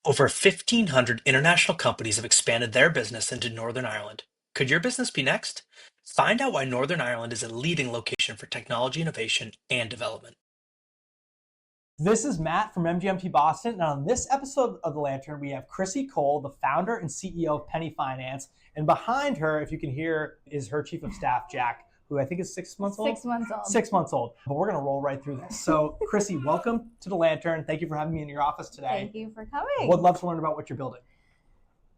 Over 1,500 international companies have expanded their business into Northern Ireland. Could your business be next? Find out why Northern Ireland is a leading location for technology innovation and development. This is Matt from MGMT Boston, and on this episode of The Lantern, we have Crissi Cole, the founder and CEO of Penni Finance, and behind her, if you can hear, is her chief of staff, Jack, who I think is 6 months old? 6 months old. 6 months old, but we're gonna roll right through this. So Crissi, welcome to The Lantern. Thank you for having me in your office today. Thank you for coming. Would love to learn about what you're building.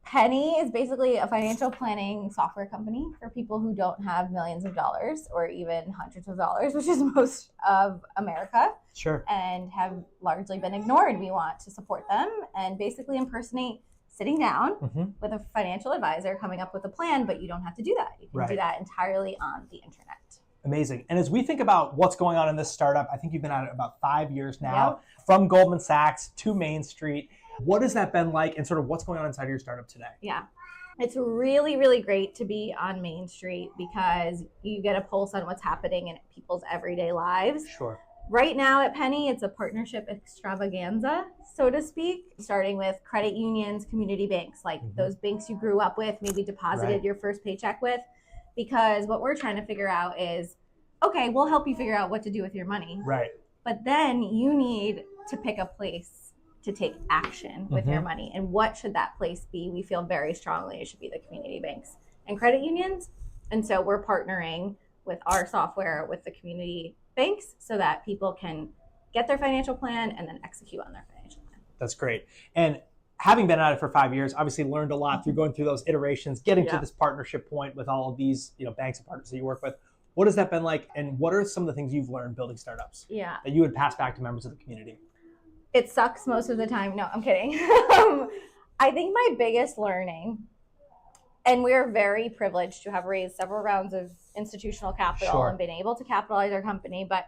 Penni is basically a financial planning software company for people who don't have millions of dollars or even hundreds of dollars, which is most of America, Sure. and have largely been ignored. We want to support them and basically impersonate sitting down with a financial advisor coming up with a plan, but you don't have to do that. You can do that entirely on the internet. Amazing. And as we think about what's going on in this startup, I think you've been at it about 5 years now, from Goldman Sachs to Main Street. What has that been like, and sort of what's going on inside of your startup today? Yeah, it's really, really great to be on Main Street because you get a pulse on what's happening in people's everyday lives. Sure. Right now at Penni, it's a partnership extravaganza, so to speak, starting with credit unions, community banks, like those banks you grew up with, maybe deposited your first paycheck with, because what we're trying to figure out is, okay, we'll help you figure out what to do with your money. Right. But then you need to pick a place to take action with your money. And what should that place be? We feel very strongly it should be the community banks and credit unions. And so we're partnering with our software with the community banks so that people can get their financial plan and then execute on their financial plan. That's great. And having been at it for 5 years, obviously learned a lot through going through those iterations, getting to this partnership point with all of these, banks and partners that you work with. What has that been like? And what are some of the things you've learned building startups that you would pass back to members of the community? It sucks most of the time. No, I'm kidding. I think my biggest learning, and we're very privileged to have raised several rounds of institutional capital and been able to capitalize our company, but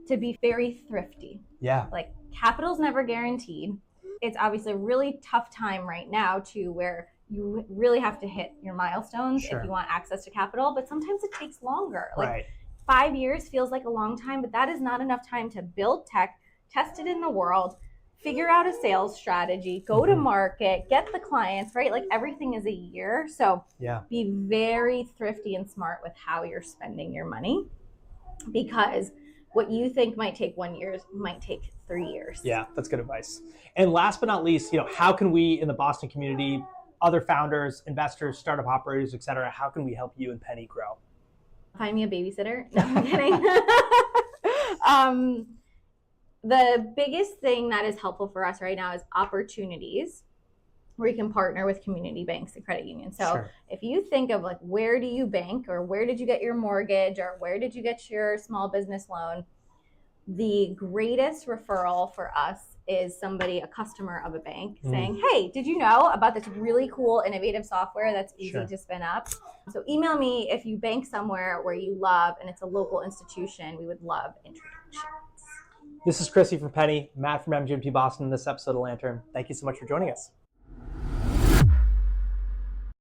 to be very thrifty. Yeah. Like, capital's never guaranteed. It's obviously a really tough time right now too, where you really have to hit your milestones if you want access to capital, but sometimes it takes longer. Like 5 years feels like a long time, but that is not enough time to build tech, test it in the world, figure out a sales strategy, go to market, get the clients, right? Like, everything is a year. So be very thrifty and smart with how you're spending your money, because what you think might take 1 year might take 3 years. Yeah, that's good advice. And last but not least, how can we in the Boston community, other founders, investors, startup operators, et cetera, how can we help you and Penni grow? Find me a babysitter. No, I'm kidding. The biggest thing that is helpful for us right now is opportunities where you can partner with community banks and credit unions. So if you think of, like, where do you bank, or where did you get your mortgage, or where did you get your small business loan, the greatest referral for us is somebody, a customer of a bank, saying, hey, did you know about this really cool, innovative software that's easy to spin up? So email me if you bank somewhere where you love and it's a local institution. We would love introductions. This is Crissi from Penni, Matt from MGMT Boston, in this episode of Lantern. Thank you so much for joining us.